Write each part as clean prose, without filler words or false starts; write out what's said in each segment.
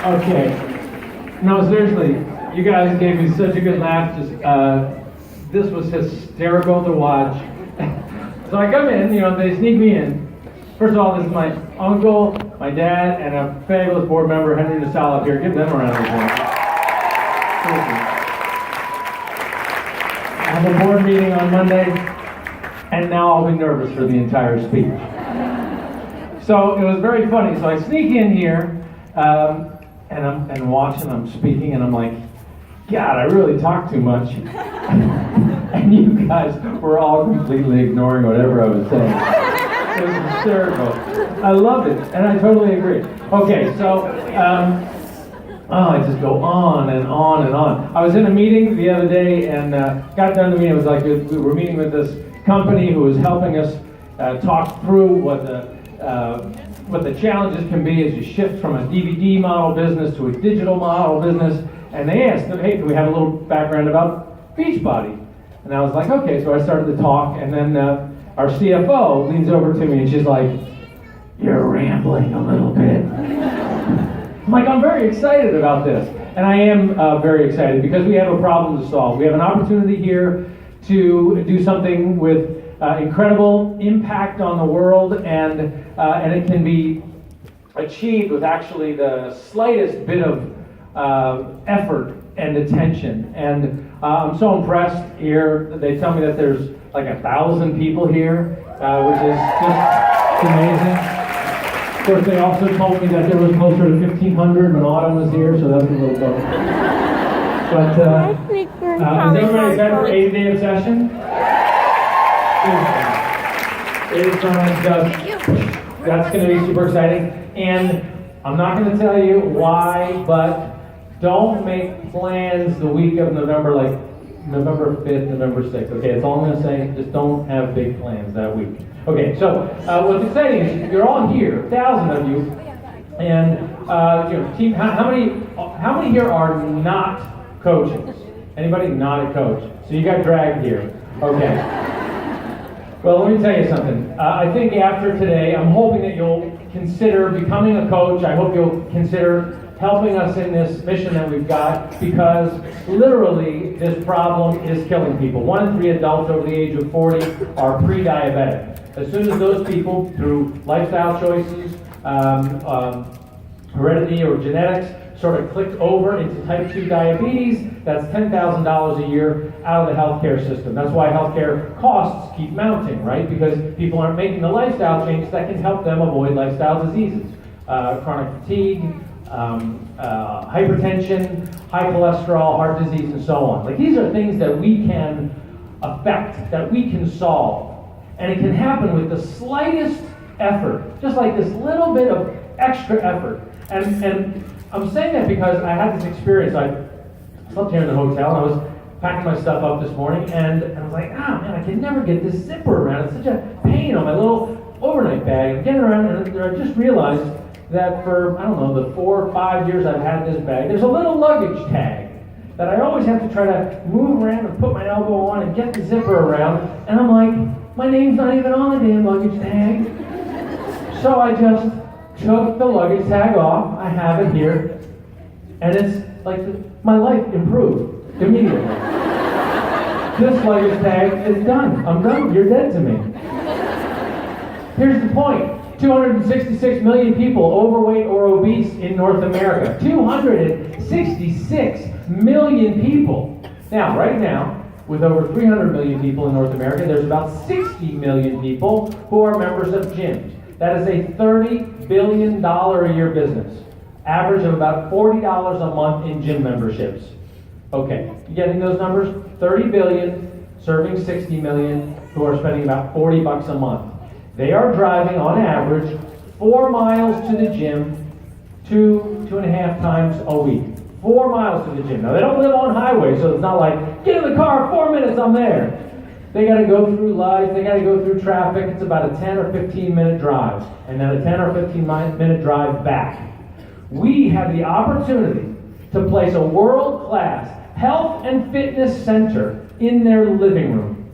Okay. No, seriously, you guys gave me such a good laugh. This was hysterical to watch. So I come in, they sneak me in. First of all, this is my uncle, my dad, and a fabulous board member, Henry Nassau, up here. Give them a round of applause. I have a board meeting on Monday, and now I'll be nervous for the entire speech. So it was very funny. So I sneak in here, and I'm watching, I'm speaking, and I'm like, God, I really talk too much. And you guys were all completely ignoring whatever I was saying. It was hysterical. I loved it, and I totally agree. Okay, so, I just go on and on and on. I was in a meeting the other day, and got done the meeting. It was like we were meeting with this company who was helping us talk through what the challenges can be as you shift from a DVD model business to a digital model business. And they asked them, hey, can we have a little background about Beachbody? And I was like, okay, so I started to talk, and then our CFO leans over to me and she's like, you're rambling a little bit. I'm like, I'm very excited about this. And I am very excited because we have a problem to solve. We have an opportunity here to do something with incredible impact on the world, and it can be achieved with actually the slightest bit of effort and attention. And I'm so impressed here. They tell me that there's like 1,000 people here, which is just amazing. Of course, they also told me that there was closer to 1,500 when Autumn was here, so that's a little bit. But is everybody excited for 80-day obsession? It's that's going to be super exciting. And I'm not going to tell you why, but don't make plans the week of November 5th, November 6th. Okay, that's all I'm going to say. Just don't have big plans that week. Okay, so what's exciting is you're all here, 1,000 of you, and team. How many here are not coaches? Anybody not a coach? So you got dragged here. Okay. Well, let me tell you something. I think after today, I'm hoping that you'll consider becoming a coach. I hope you'll consider helping us in this mission that we've got, because literally this problem is killing people. 1 in 3 adults over the age of 40 are pre-diabetic. As soon as those people, through lifestyle choices, heredity or genetics, sort of clicked over into type 2 diabetes, that's $10,000 a year out of the healthcare system. That's why healthcare costs keep mounting, right? Because people aren't making the lifestyle changes that can help them avoid lifestyle diseases. Chronic fatigue, hypertension, high cholesterol, heart disease, and so on. Like, these are things that we can affect, that we can solve. And it can happen with the slightest effort, just like this little bit of extra effort. And I'm saying that because I had this experience. I slept here in the hotel, and I was packing my stuff up this morning, and I was like, man, I can never get this zipper around. It's such a pain on my little overnight bag. I'm getting around, and I just realized that for, I don't know, the 4 or 5 years I've had this bag, there's a little luggage tag that I always have to try to move around and put my elbow on and get the zipper around, and I'm like, my name's not even on the damn luggage tag. So I just took the luggage tag off. I have it here, and it's like my life improved immediately. This luggage tag is done. I'm done. You're dead to me. Here's the point. 266 million people overweight or obese in North America. 266 million people. Now, right now, with over 300 million people in North America, there's about 60 million people who are members of gyms. That is a $30 billion a year business. Average of about $40 a month in gym memberships. Okay, you getting those numbers? 30 billion serving 60 million who are spending about $40 a month. They are driving, on average, 4 miles to the gym 2.5 times a week. 4 miles to the gym. Now, they don't live on highways, so it's not like, get in the car, 4 minutes, I'm there. They got to go through lights, they got to go through traffic. It's about a 10 or 15 minute drive, and then a 10 or 15 minute drive back. We have the opportunity to place a world-class health and fitness center in their living room.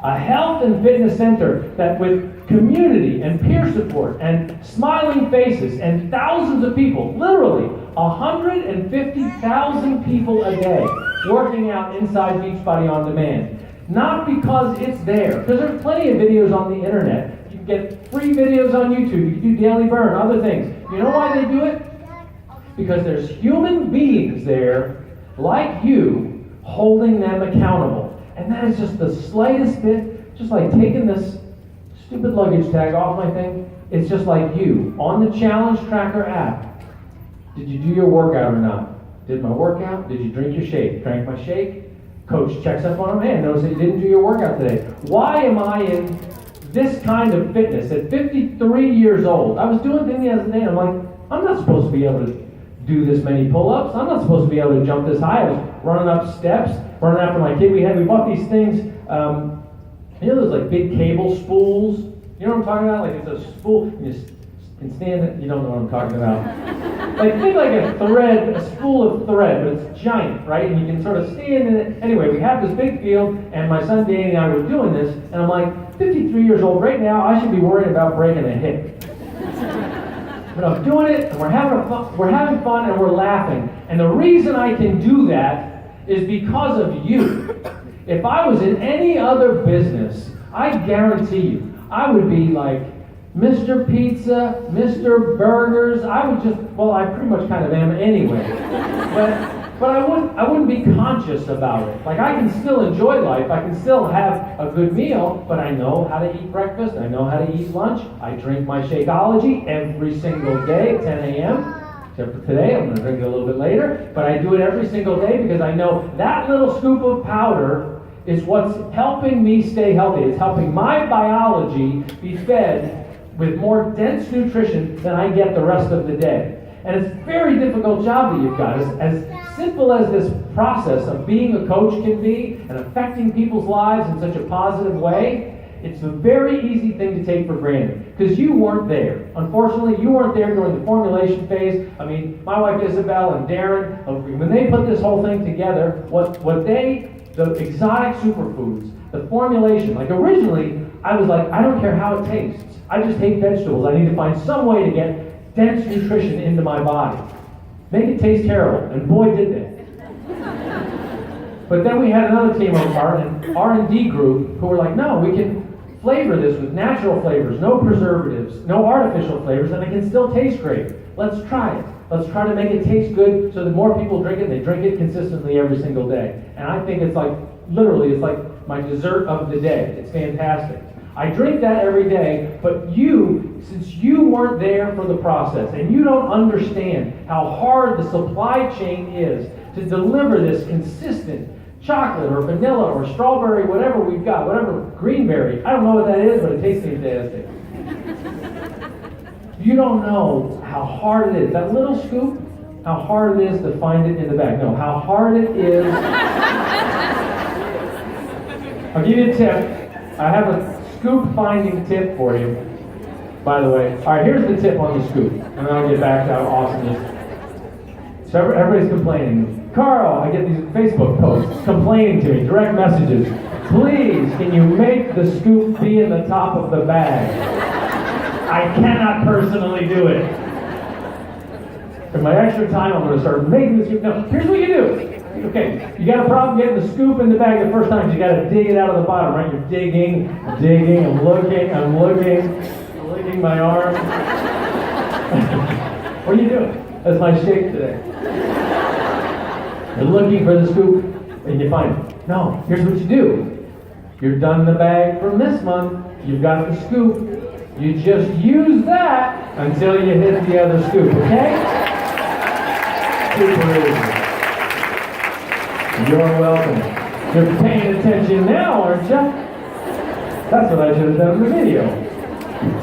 A health and fitness center that, with community and peer support and smiling faces and thousands of people, literally 150,000 people a day working out inside Beachbody On Demand. Not because it's there, because there's plenty of videos on the internet. You can get free videos on YouTube. You can do Daily Burn, other things. You know why they do it? Because there's human beings there, like you, holding them accountable. And that is just the slightest bit, just like taking this stupid luggage tag off my thing. It's just like you, on the Challenge Tracker app. Did you do your workout or not? Did my workout? Did you drink your shake? Drank my shake? Coach checks up on him. Hey, notice that you didn't do your workout today. Why am I in this kind of fitness at 53 years old? I was doing things the other day, and I'm like, I'm not supposed to be able to do this many pull-ups. I'm not supposed to be able to jump this high. I was running up steps, running after my kid. We bought these things, you know those like big cable spools? You know what I'm talking about? Like it's a spool, and you can stand it. You don't know what I'm talking about. Like think like a thread, a spool of thread, but it's giant, right? And you can sort of stand in it. Anyway, we have this big field, and my son Danny and I were doing this, and I'm like, 53 years old right now, I should be worried about breaking a hip. But I'm doing it, and we're having fun, and we're laughing. And the reason I can do that is because of you. If I was in any other business, I guarantee you, I would be like Mr. Pizza, Mr. Burgers. I would just, well, I pretty much kind of am anyway. But I wouldn't be conscious about it. Like I can still enjoy life. I can still have a good meal, but I know how to eat breakfast. I know how to eat lunch. I drink my Shakeology every single day at 10 a.m. Except for today, I'm going to drink it a little bit later. But I do it every single day because I know that little scoop of powder is what's helping me stay healthy. It's helping my biology be fed with more dense nutrition than I get the rest of the day. And it's a very difficult job that you've got. As simple as this process of being a coach can be and affecting people's lives in such a positive way, it's a very easy thing to take for granted because you weren't there. Unfortunately, you weren't there during the formulation phase. I mean, my wife Isabel and Darren, when they put this whole thing together, the exotic superfoods, the formulation, like originally, I was like, I don't care how it tastes. I just hate vegetables. I need to find some way to get dense nutrition into my body. Make it taste terrible. And boy, did they. But then we had another team of an R&D group who were like, no, we can flavor this with natural flavors, no preservatives, no artificial flavors, and it can still taste great. Let's try it. Let's try to make it taste good so that more people drink it. They drink it consistently every single day. And I think it's like, literally, it's like my dessert of the day. It's fantastic. I drink that every day, but since you weren't there for the process and you don't understand how hard the supply chain is to deliver this consistent chocolate or vanilla or strawberry, whatever we've got, whatever, greenberry, I don't know what that is, but it tastes fantastic. You don't know how hard it is. That little scoop, how hard it is to find it in the bag. No, how hard it is. I'll give you a tip. I have a scoop finding tip for you, by the way. All right, here's the tip on the scoop, and then I'll get back to how awesome it is. So everybody's complaining. Carl, I get these Facebook posts complaining to me, direct messages. Please, can you make the scoop be in the top of the bag? I cannot personally do it. In my extra time, I'm going to start making the scoop. No, here's what you do. Okay, you got a problem getting the scoop in the bag the first time, so you got to dig it out of the bottom, right? You're digging, I'm licking my arm. What are you doing? That's my shake today. You're looking for the scoop, and you find it. No, here's what you do. You're done the bag from this month. You've got the scoop. You just use that until you hit the other scoop, okay? Super easy. You're welcome. You're paying attention now, aren't you? That's what I should have done in the video. He's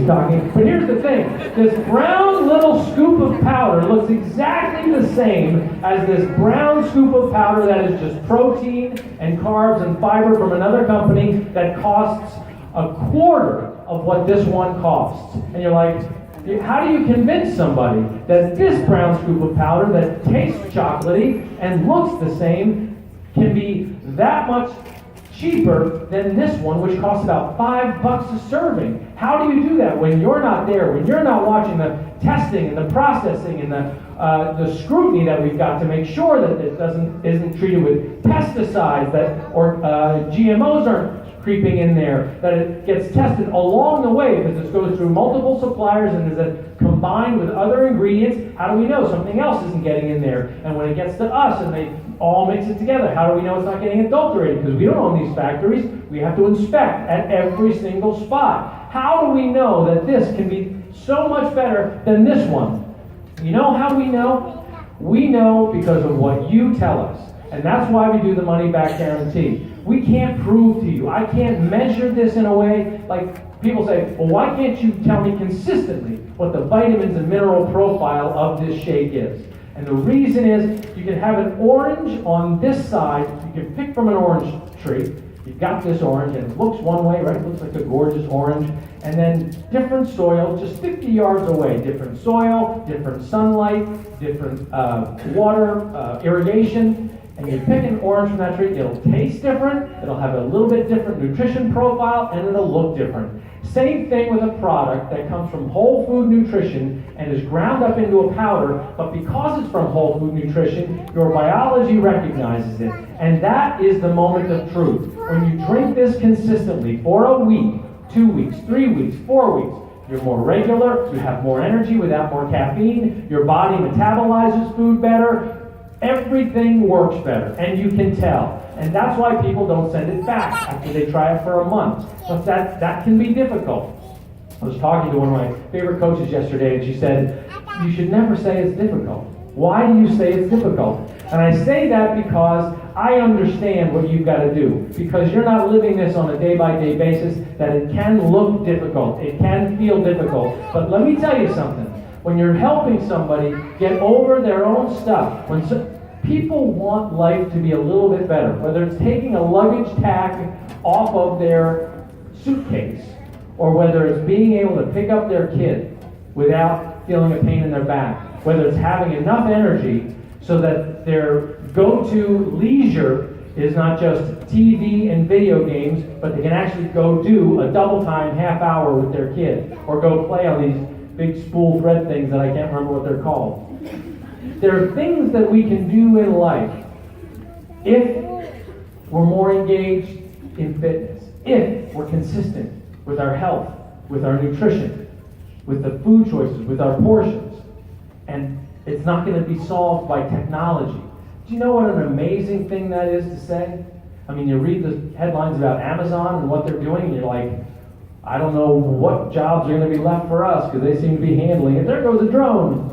talking. But here's the thing. This brown little scoop of powder looks exactly the same as this brown scoop of powder that is just protein and carbs and fiber from another company that costs a quarter of what this one costs. And you're like, how do you convince somebody that this brown scoop of powder that tastes chocolatey and looks the same can be that much cheaper than this one, which costs about $5 a serving. How do you do that when you're not there, when you're not watching the testing and the processing and the scrutiny that we've got to make sure that it isn't treated with pesticides or GMOs aren't creeping in there, that it gets tested along the way because this goes through multiple suppliers and is combined with other ingredients. How do we know something else isn't getting in there? And when it gets to us and they all mix it together, how do we know it's not getting adulterated? Because we don't own these factories. We have to inspect at every single spot. How do we know that this can be so much better than this one? You know how we know? We know because of what you tell us. And that's why we do the money back guarantee. We can't prove to you. I can't measure this in a way like people say, well, why can't you tell me consistently what the vitamins and mineral profile of this shake is? And the reason is you can have an orange on this side. You can pick from an orange tree. You've got this orange, and it looks one way, right? It looks like a gorgeous orange. And then different soil, just 50 yards away. Different soil, different sunlight, different water, irrigation. And you pick an orange from that tree, it'll taste different, it'll have a little bit different nutrition profile, and it'll look different. Same thing with a product that comes from whole food nutrition and is ground up into a powder, but because it's from whole food nutrition, your biology recognizes it. And that is the moment of truth. When you drink this consistently for a week, 2 weeks, 3 weeks, 4 weeks, you're more regular, you have more energy without more caffeine, your body metabolizes food better, everything works better, and you can tell. And that's why people don't send it back after they try it for a month. But that can be difficult. I was talking to one of my favorite coaches yesterday, and she said, you should never say it's difficult. Why do you say it's difficult? And I say that because I understand what you've got to do. Because you're not living this on a day-by-day basis, that it can look difficult. It can feel difficult. But let me tell you something. When you're helping somebody get over their own stuff, people want life to be a little bit better, whether it's taking a luggage tag off of their suitcase, or whether it's being able to pick up their kid without feeling a pain in their back, whether it's having enough energy so that their go-to leisure is not just TV and video games, but they can actually go do a double-time half hour with their kid, or go play on these big spool thread things that I can't remember what they're called. There are things that we can do in life if we're more engaged in fitness, if we're consistent with our health, with our nutrition, with the food choices, with our portions. And it's not going to be solved by technology. Do you know what an amazing thing that is to say? I mean, you read the headlines about Amazon and what they're doing, and you're like, I don't know what jobs are going to be left for us because they seem to be handling it. There goes a drone.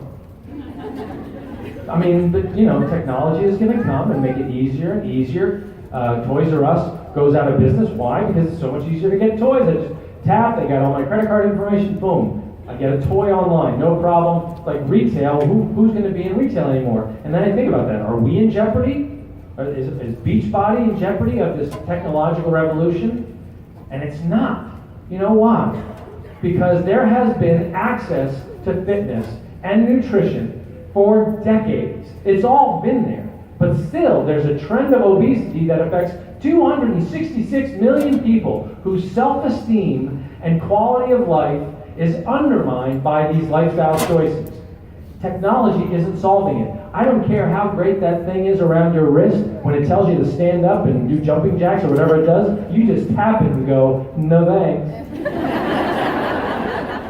I mean, but, technology is going to come and make it easier and easier. Toys R Us goes out of business. Why? Because it's so much easier to get toys. I just tap, they got all my credit card information, boom. I get a toy online, no problem. Like retail, who's going to be in retail anymore? And then I think about that. Are we in jeopardy? Is Beachbody in jeopardy of this technological revolution? And it's not. You know why? Because there has been access to fitness and nutrition for decades. It's all been there. But still, there's a trend of obesity that affects 266 million people whose self-esteem and quality of life is undermined by these lifestyle choices. Technology isn't solving it. I don't care how great that thing is around your wrist. When it tells you to stand up and do jumping jacks or whatever it does, you just tap it and go, no thanks.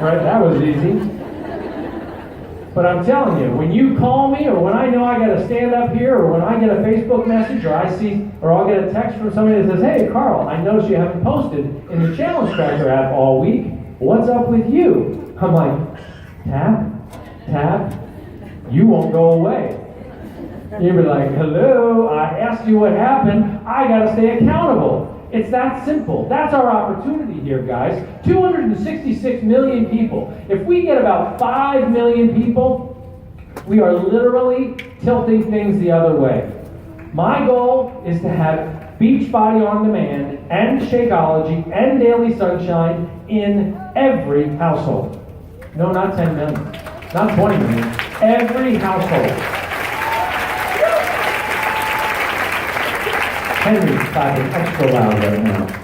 Right? That was easy. But I'm telling you, when you call me, or when I know I got to stand up here, or when I get a Facebook message, or I'll get a text from somebody that says, hey, Carl, I noticed you haven't posted in the Challenge Tracker app all week. What's up with you? I'm like, tap, you won't go away. You'll be like, hello, I asked you what happened. I got to stay accountable. It's that simple. That's our opportunity here, guys. 266 million people. If we get about 5 million people, we are literally tilting things the other way. My goal is to have Beachbody On Demand and Shakeology and Daily Sunshine in every household. No, not 10 million. Not 20 million. Every household. Henry's clapping extra loud right now.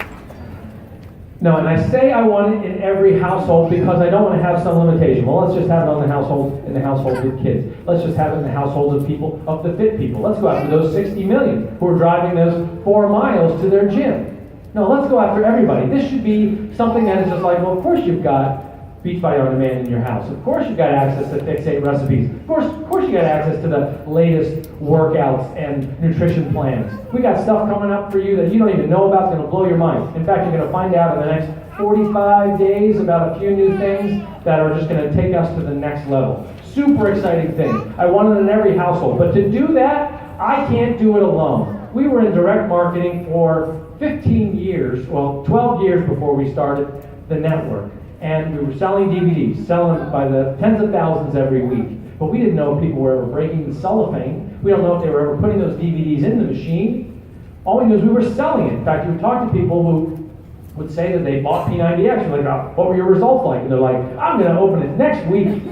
No, and I say I want it in every household because I don't want to have some limitation. Well, let's just have it in the household with kids. Let's just have it in the households of people, of the fit people. Let's go after those 60 million who are driving those 4 miles to their gym. No, let's go after everybody. This should be something that is just like, well, of course you've got Beachbody On Demand in your house. Of course you've got access to Fix8 recipes. Of course you got access to the latest workouts and nutrition plans. We got stuff coming up for you that you don't even know about. It's going to blow your mind. In fact, you're going to find out in the next 45 days about a few new things that are just going to take us to the next level. Super exciting things. I want it in every household. But to do that, I can't do it alone. We were in direct marketing for 15 years, well, 12 years before we started the network. And we were selling DVDs, selling by the tens of thousands every week. But we didn't know if people were ever breaking the cellophane. We don't know if they were ever putting those DVDs in the machine. All we knew is we were selling it. In fact, we would talk to people who would say that they bought P90X. We're like, oh, what were your results like? And they're like, I'm going to open it next week.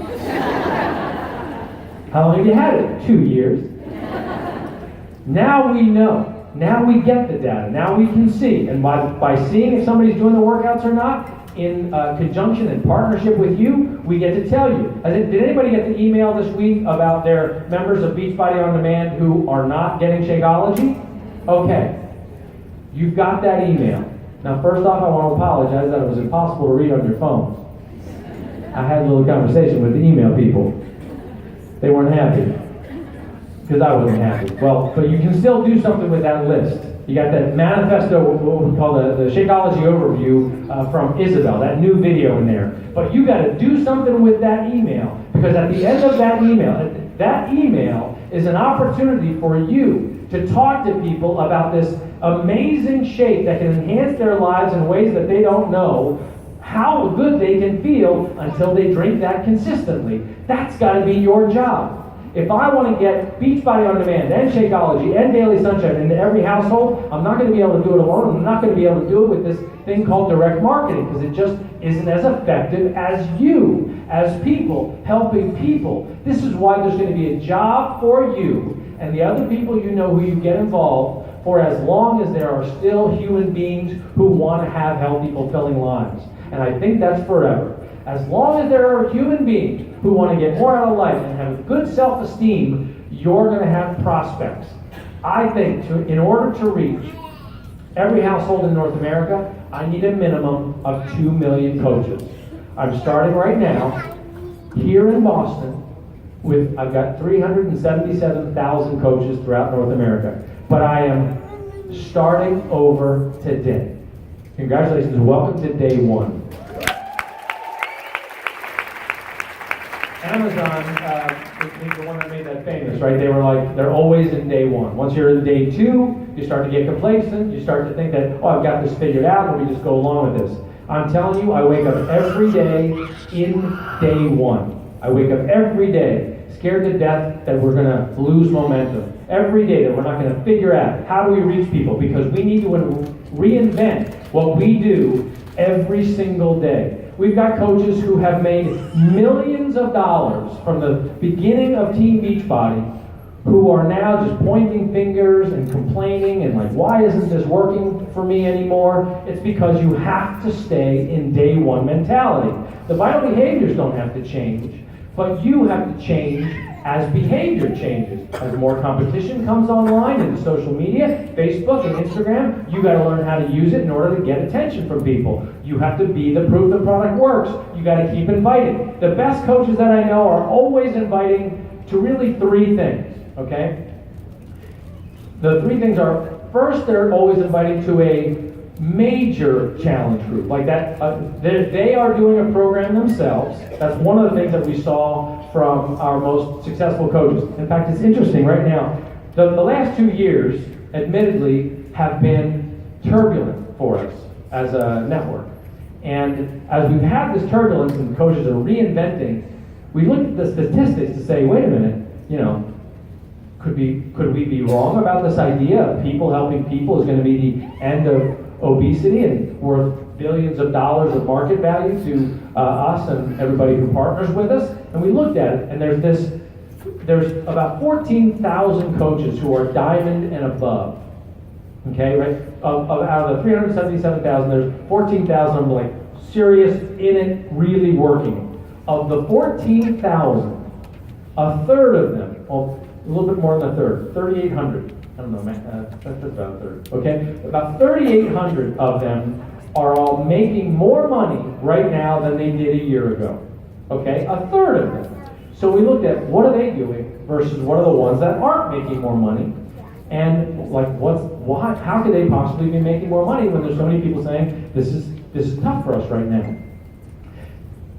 How long have you had it? 2 years. Now we know. Now we get the data. Now we can see. And by seeing if somebody's doing the workouts or not, in conjunction and partnership with you, we get to tell you. Did anybody get the email this week about their members of Beachbody On Demand who are not getting Shakeology? Okay. You've got that email. Now, first off, I want to apologize that it was impossible to read on your phones. I had a little conversation with the email people. They weren't happy. Because I wasn't happy. Well, but you can still do something with that list. You got that manifesto, what we call the Shakeology overview from Isabel, that new video in there. But you got to do something with that email, because at the end of that email is an opportunity for you to talk to people about this amazing shake that can enhance their lives in ways that they don't know how good they can feel until they drink that consistently. That's got to be your job. If I want to get Beachbody On Demand and Shakeology and Daily Sunshine into every household, I'm not going to be able to do it alone. I'm not going to be able to do it with this thing called direct marketing, because it just isn't as effective as you, as people, helping people. This is why there's going to be a job for you and the other people you know who you get involved for as long as there are still human beings who want to have healthy, fulfilling lives. And I think that's forever. As long as there are human beings who want to get more out of life and have good self-esteem, you're going to have prospects. I think in order to reach every household in North America, I need a minimum of 2 million coaches. I'm starting right now here in Boston I've got 377,000 coaches throughout North America. But I am starting over today. Congratulations and welcome to day one. Amazon is the one that made that famous, right? They were like, they're always in day one. Once you're in day two, you start to get complacent. You start to think that, oh, I've got this figured out, and we just go along with this. I'm telling you, I wake up every day in day one. I wake up every day scared to death that we're going to lose momentum. Every day that we're not going to figure out how do we reach people, because we need to reinvent what we do every single day. We've got coaches who have made millions of dollars from the beginning of Team Beachbody who are now just pointing fingers and complaining and like, why isn't this working for me anymore? It's because you have to stay in day one mentality. The vital behaviors don't have to change, but you have to change as behavior changes. As more competition comes online into social media, Facebook and Instagram, you got to learn how to use it in order to get attention from people. You have to be the proof the product works. You got to keep inviting. The best coaches that I know are always inviting to really three things, okay? The three things are, first, they're always inviting to a major challenge group like that. They are doing a program themselves. That's one of the things that we saw from our most successful coaches. In fact, it's interesting right now. The last 2 years, admittedly, have been turbulent for us as a network. And as we've had this turbulence and coaches are reinventing, we look at the statistics to say, wait a minute, could we be wrong about this idea of people helping people is going to be the end of obesity and worth billions of dollars of market value to us and everybody who partners with us? And we looked at it, and there's about 14,000 coaches who are diamond and above. Okay, right? Out of the 377,000, there's 14,000 like serious in it, really working. Of the 14,000, a third of them, well, a little bit more than a third, 3,800. I don't know, man, that's about a third. Okay, about 3,800 of them are all making more money right now than they did a year ago. Okay, a third of them. So we looked at what are they doing versus what are the ones that aren't making more money, and like how could they possibly be making more money when there's so many people saying this is tough for us right now?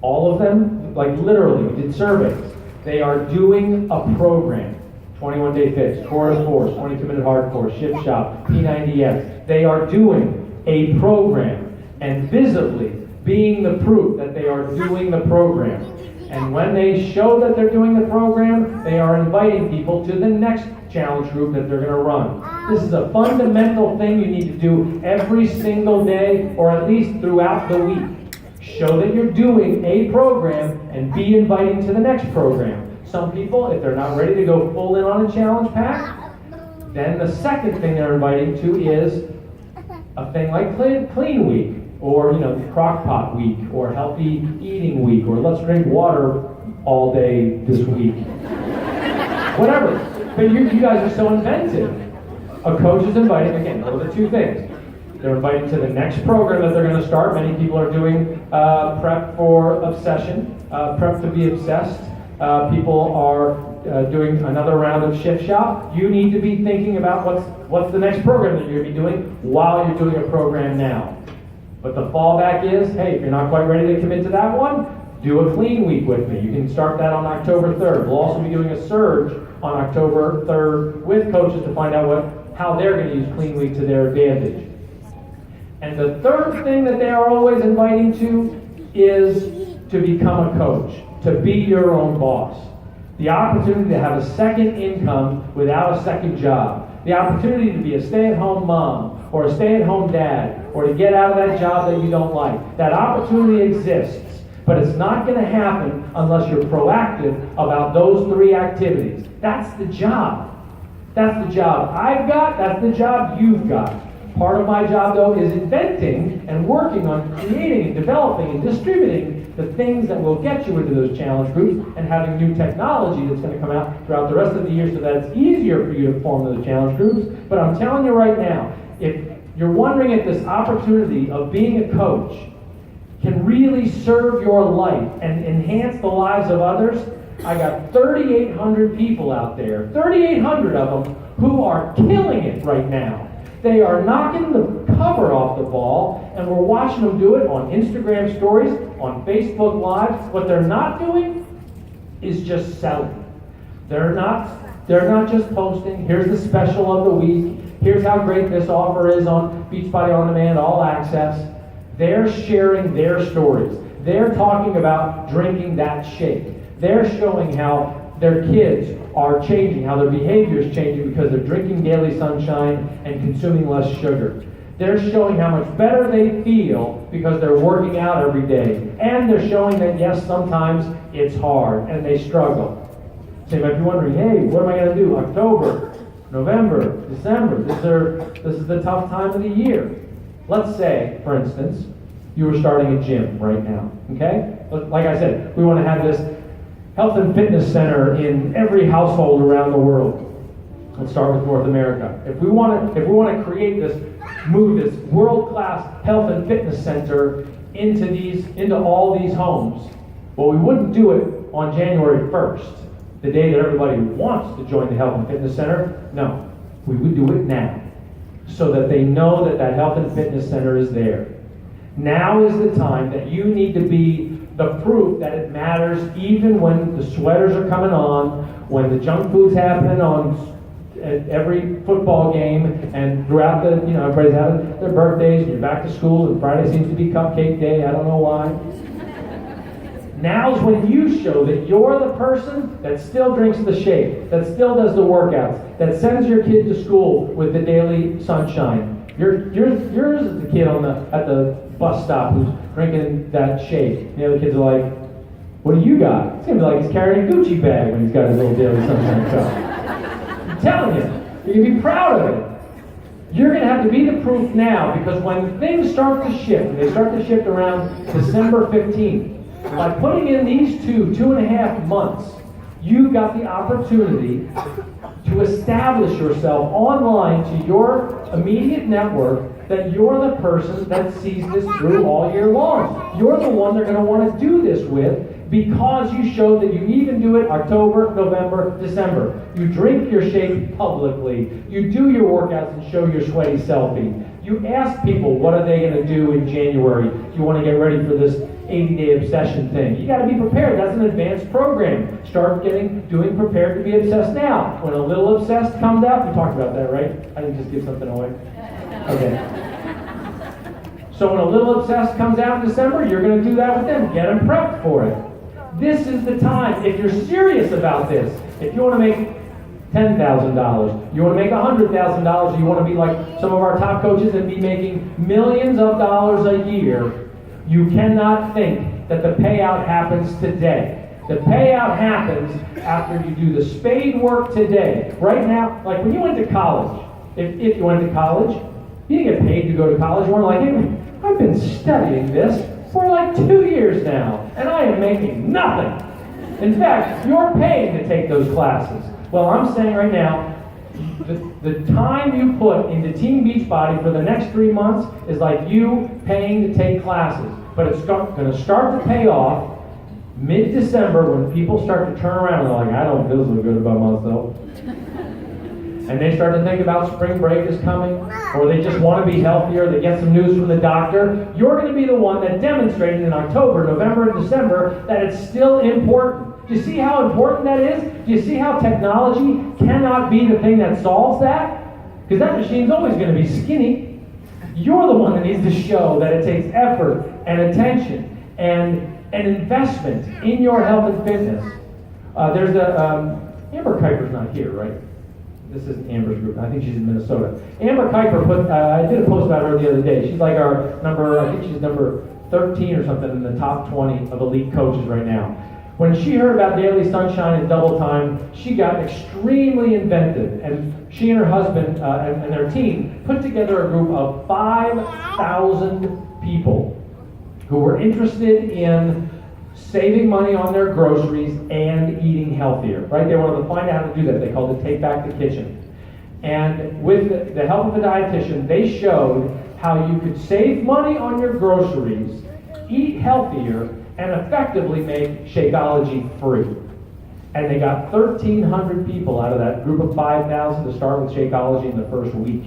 All of them, like literally, we did surveys. They are doing a program. 21-day fix, core to force, 22-minute hardcore, shift shop, P90X. They are doing a program and visibly being the proof that they are doing the program. And when they show that they're doing the program, they are inviting people to the next challenge group that they're going to run. This is a fundamental thing you need to do every single day or at least throughout the week. Show that you're doing a program and be inviting to the next program. Some people, if they're not ready to go full in on a challenge pack, then the second thing they're inviting to is a thing like Clean Week, or Crock Pot Week, or Healthy Eating Week, or Let's Drink Water all day this week. Whatever. But you guys are so inventive. A coach is inviting, again, those are the two things. They're inviting to the next program that they're going to start. Many people are doing prep for obsession, prep to be obsessed. People are doing another round of shift shop. You need to be thinking about what's the next program that you're going to be doing while you're doing a program now. But the fallback is, hey, if you're not quite ready to commit to that one, do a Clean Week with me. You can start that on October 3rd. We'll also be doing a surge on October 3rd with coaches to find out how they're going to use Clean Week to their advantage. And the third thing that they are always inviting to is to become a coach, to be your own boss. The opportunity to have a second income without a second job. The opportunity to be a stay-at-home mom or a stay-at-home dad, or to get out of that job that you don't like. That opportunity exists, but it's not going to happen unless you're proactive about those three activities. That's the job. That's the job I've got, that's the job you've got. Part of my job, though, is inventing and working on creating and developing and distributing the things that will get you into those challenge groups, and having new technology that's going to come out throughout the rest of the year so that it's easier for you to form those challenge groups. But I'm telling you right now, if you're wondering if this opportunity of being a coach can really serve your life and enhance the lives of others, I got 3,800 people out there, 3,800 of them, who are killing it right now. They are knocking the cover off the ball, and we're watching them do it on Instagram stories, on Facebook Live. What they're not doing is just selling. They're not just posting, here's the special of the week, here's how great this offer is on Beachbody On Demand All Access. They're sharing their stories. They're talking about drinking that shake. They're showing how their kids are changing, how their behavior is changing because they're drinking Daily Sunshine and consuming less sugar. They're showing how much better they feel because they're working out every day. And they're showing that, yes, sometimes it's hard and they struggle. So you might be wondering, hey, what am I going to do? October, November, December, this is the tough time of the year. Let's say, for instance, you were starting a gym right now, okay? Like I said, we want to have this health and fitness center in every household around the world. Let's start with North America. If we want to create this world-class health and fitness center into all these homes, well, we wouldn't do it on January 1st, the day that everybody wants to join the health and fitness center. No, we would do it now, so that they know that health and fitness center is there. Now is the time that you need to be the proof that it matters, even when the sweaters are coming on, when the junk food's happening at every football game, and throughout everybody's having their birthdays, and you're back to school, and Friday seems to be cupcake day, I don't know why. Now's when you show that you're the person that still drinks the shake, that still does the workouts, that sends your kid to school with the Daily Sunshine. Yours is the kid at the bus stop who's drinking that shake. The other kids are like, what do you got? It's going to be like he's carrying a Gucci bag when he's got his little Daily Sunshine cup. I'm telling you, you're going to be proud of it. You're going to have to be the proof now, because when things start to shift, they start to shift around December 15th, by putting in these 2.5 months, you've got the opportunity to establish yourself online to your immediate network that you're the person that sees this through all year long. You're the one they're going to want to do this with, because you showed that you even do it October, November, December. You drink your shake publicly. You do your workouts and show your sweaty selfie. You ask people what are they going to do in January. You want to get ready for this 80-day obsession thing. You got to be prepared. That's an advanced program. Start doing prepared to be obsessed now. When a little obsessed comes out, we talked about that, right? I didn't just give something away. Okay. So when a little obsessed comes out in December, you're going to do that with them. Get them prepped for it. This is the time. If you're serious about this, if you want to make $10,000, you want to make $100,000, you want to be like some of our top coaches and be making millions of dollars a year, you cannot think that the payout happens today. The payout happens after you do the spade work today. Right now, like when you went to college, if you went to college, you didn't get paid to go to college. You weren't like, hey, I've been studying this for like 2 years now, and I am making nothing. In fact, you're paying to take those classes. Well, I'm saying right now, the time you put into Team Beachbody for the next 3 months is like you paying to take classes. But it's going to start to pay off mid-December when people start to turn around and they're like, I don't feel so good about myself. And they start to think about spring break is coming, or they just want to be healthier, they get some news from the doctor. You're going to be the one that demonstrated in October, November, and December that it's still important. Do you see how important that is? Do you see how technology cannot be the thing that solves that? Because that machine's always going to be skinny. You're the one that needs to show that it takes effort and attention and an investment in your health and fitness. There's Amber Kuiper's not here, right? This isn't Amber's group. I think she's in Minnesota. Amber Kuiper I did a post about her the other day. She's like our I think she's number 13 or something in the top 20 of elite coaches right now. When she heard about Daily Sunshine and Double Time, she got extremely inventive. And she and her husband and their team put together a group of 5,000 people who were interested in saving money on their groceries and eating healthier, right? They wanted to find out how to do that. They called it Take Back the Kitchen. And with the help of a dietitian, they showed how you could save money on your groceries, eat healthier, and effectively make Shakeology free. And they got 1,300 people out of that group of 5,000 to start with Shakeology in the first week.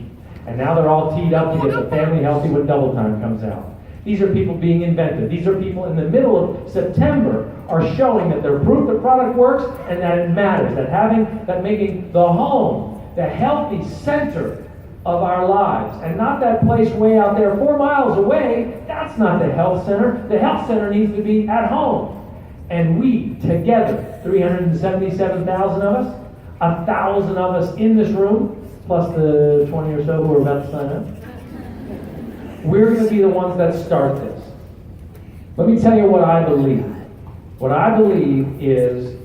And now they're all teed up to get the family healthy when Double Time comes out. These are people being inventive. These are people in the middle of September are showing that they're proof the product works and that it matters. That making the home, the healthy center of our lives, and not that place way out there 4 miles away. That's not the health center. The health center needs to be at home. And we together, 377,000 of us, 1,000 of us in this room, plus the 20 or so who are about to sign up. We're going to be the ones that start this. Let me tell you what I believe. What I believe is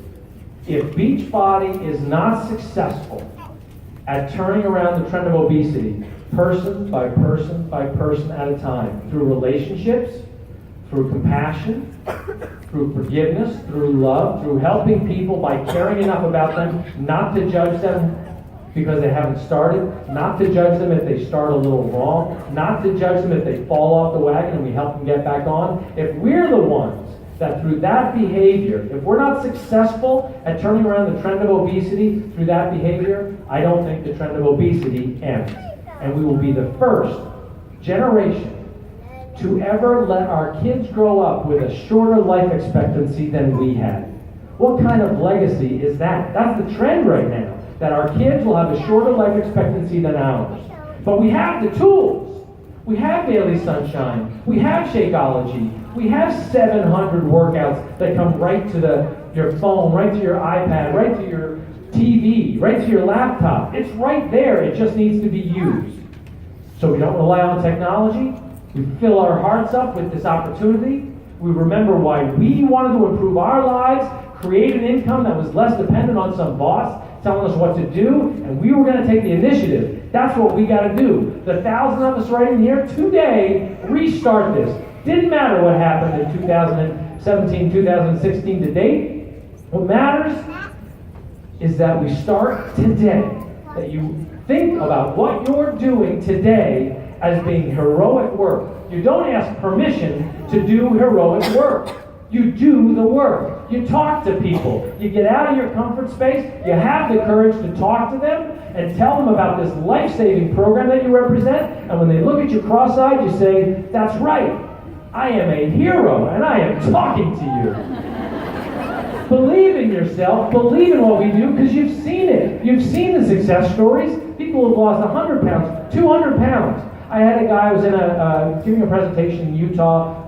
if Beachbody is not successful at turning around the trend of obesity, person by person by person at a time, through relationships, through compassion, through forgiveness, through love, through helping people by caring enough about them, not to judge them because they haven't started, not to judge them if they start a little wrong, not to judge them if they fall off the wagon and we help them get back on. If we're the ones that through that behavior, if we're not successful at turning around the trend of obesity through that behavior, I don't think the trend of obesity ends. And we will be the first generation to ever let our kids grow up with a shorter life expectancy than we had. What kind of legacy is that? That's the trend right now, that our kids will have a shorter life expectancy than ours. But we have the tools. We have Daily Sunshine. We have Shakeology. We have 700 workouts that come right to your phone, right to your iPad, right to your TV, right to your laptop. It's right there. It just needs to be used. So we don't rely on technology. We fill our hearts up with this opportunity. We remember why we wanted to improve our lives, create an income that was less dependent on some boss telling us what to do, and we were going to take the initiative. That's what we got to do. The 1,000 of us right in here today restart this. Didn't matter what happened in 2017, 2016 to date. What matters is that we start today. That you think about what you're doing today as being heroic work. You don't ask permission to do heroic work. You do the work. You talk to people. You get out of your comfort space. You have the courage to talk to them and tell them about this life-saving program that you represent. And when they look at you cross-eyed, you say, that's right. I am a hero, and I am talking to you. Believe in yourself. Believe in what we do, because you've seen it. You've seen the success stories. People have lost 100 pounds, 200 pounds. I had a guy who was giving a presentation in Utah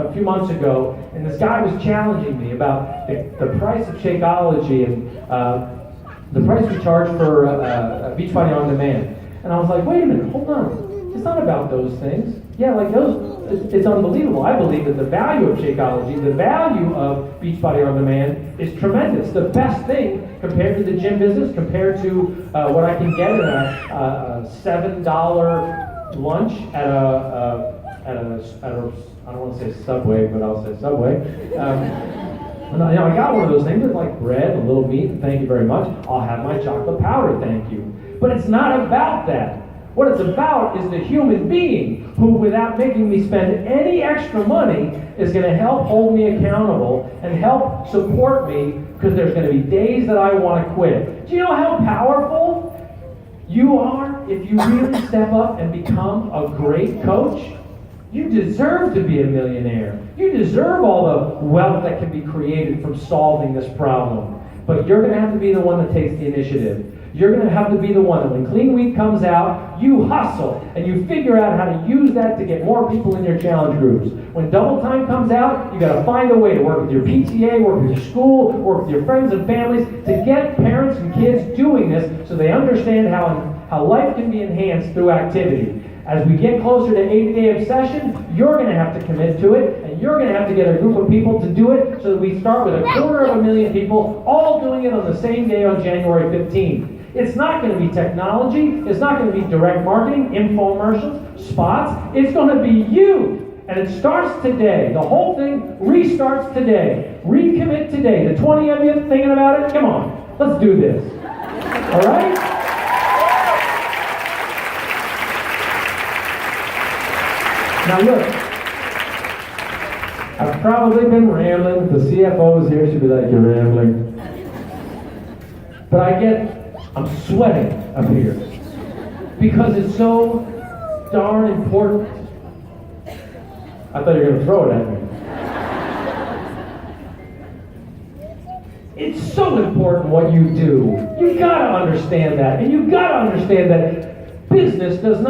a few months ago, and this guy was challenging me about the price of Shakeology and the price we charge for Beachbody On Demand. And I was like, wait a minute, hold on. It's not about those things. Yeah, like those, it's unbelievable. I believe that the value of Shakeology, the value of Beachbody On Demand is tremendous. The best thing compared to the gym business, compared to what I can get in a $7 lunch at a I don't want to say Subway, but I'll say Subway. I got one of those things with like bread, a little meat, and thank you very much. I'll have my chocolate powder, thank you. But it's not about that. What it's about is the human being who, without making me spend any extra money, is going to help hold me accountable and help support me, because there's going to be days that I want to quit. Do you know how powerful you are if you really step up and become a great coach? You deserve to be a millionaire. You deserve all the wealth that can be created from solving this problem. But you're going to have to be the one that takes the initiative. You're going to have to be the one that when Clean Week comes out, you hustle and you figure out how to use that to get more people in your challenge groups. When Double Time comes out, you got to find a way to work with your PTA, work with your school, work with your friends and families to get parents and kids doing this so they understand how life can be enhanced through activity. As we get closer to 80-day obsession, you're going to have to commit to it, and you're going to have to get a group of people to do it so that we start with 250,000 people all doing it on the same day on January 15th. It's not going to be technology. It's not going to be direct marketing, infomercials, spots. It's going to be you. And it starts today. The whole thing restarts today. Recommit today. The 20 of you thinking about it, come on. Let's do this. All right? Now look, I've probably been rambling. The CFO is here. She'll be like, you're rambling. But I'm sweating up here because it's so darn important. I thought you were going to throw it at me. It's so important what you do. You got to understand that. And you got to understand that business does not